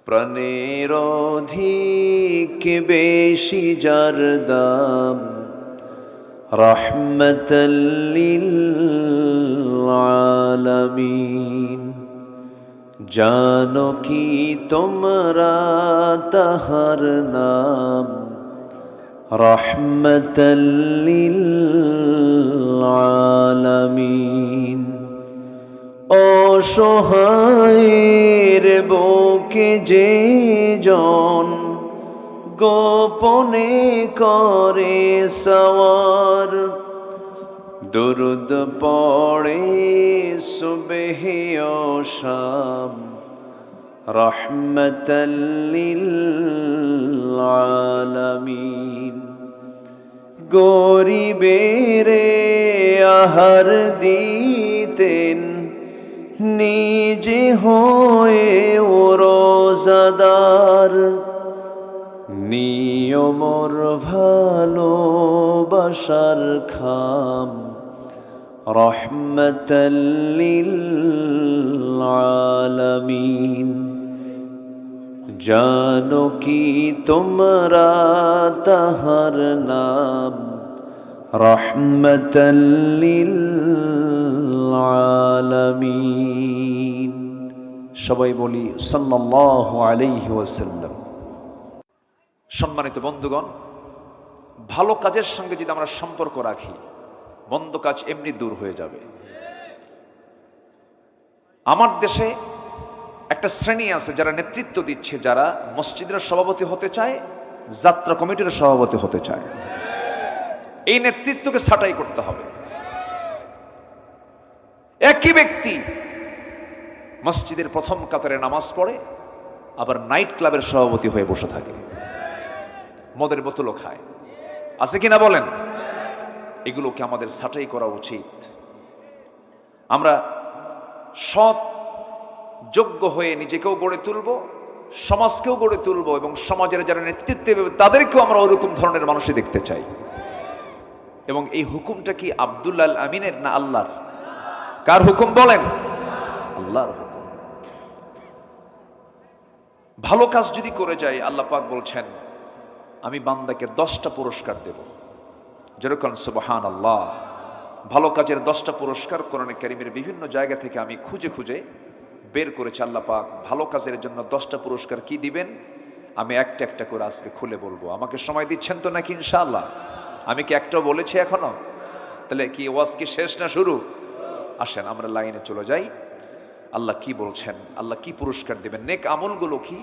প্রাণের অধিক বেশি যার দাম, রাহমাতাল লিল আলামিন। জানো কি তোমরা তাহার নাম, রাহমাতাল লিল আলামিন। অসহায়ের বুকে যে জন গোপনে করে সওয়ার, দুরুদ পড়ে সুবহে ও শাম, রাহমাতাল লিল আলামিন। গরিবেরে আহার দিতেন নিজে হয়ে ও রোজাদার, নিয়মর ভালোবাসার খাম, রাহমাতাল লিল আলামিন। জানো কি তোমরা তাহার নাম, রাহমাতাল লিল আলামিন। সবাই বলি সাল্লাল্লাহু আলাইহি ওয়াসাল্লাম। সম্মানিত বন্ধুগণ, ভালো কাজের সঙ্গে যদি আমরা সম্পর্ক রাখি, মন্দ কাজ এমনি দূর হয়ে যাবে। আমার দেশে একটা শ্রেণী আছে যারা নেতৃত্ব দিচ্ছে, যারা মসজিদের সভাপতি হতে চায়, যাত্রা কমিটির সভাপতি হতে চায়। এই নেতৃত্বকে ছাঁটাই করতে হবে। একই ব্যক্তি মসজিদের প্রথম কাতারে নামাজ পড়ে, আবার নাইট ক্লাবের সভাপতি হয়ে বসে থাকে, মদের বোতলও খায়। আছে কিনা বলেন? এগুলোকে আমাদের ছাঁটাই করা উচিত। আমরা সৎ যোগ্য হয়ে নিজেকেও গড়ে তুলব, সমাজকেও গড়ে তুলব, এবং সমাজের যারা নেতৃত্বে তাদেরকেও আমরা ওরকম ধরনের মানুষই দেখতে চাই। এবং এই হুকুমটা কি আব্দুল আমিনের না আল্লাহর? কার হুকুম বলেন? আল্লাহর হুকুম। ভালো কাজ যদি করে যায়, আল্লাহ পাক বলছেন আমি বান্দাকে 10টা পুরস্কার দেব। যেরকম সুবহানাল্লাহ। ভালো কাজের 10টা পুরস্কার কোরআনে কারীমের বিভিন্ন জায়গা থেকে আমি খুঁজে খুঁজে বের করেছি। আল্লাহ পাক ভালো কাজের জন্য 10টা পুরস্কার কি দিবেন আমি একটা একটা করে আজকে খুলে বলবো। আমাকে সময় দিচ্ছেন তো নাকি? ইনশাআল্লাহ। আমি কি একটাও বলেছি এখনো? তাহলে কি ওয়াজ কি শেষ না শুরু? আসেন আমরা লাইনে চলে যাই। আল্লাহ কি বলছেন, আল্লাহ কি পুরস্কার দিবেন, নেক আমলগুলো কি।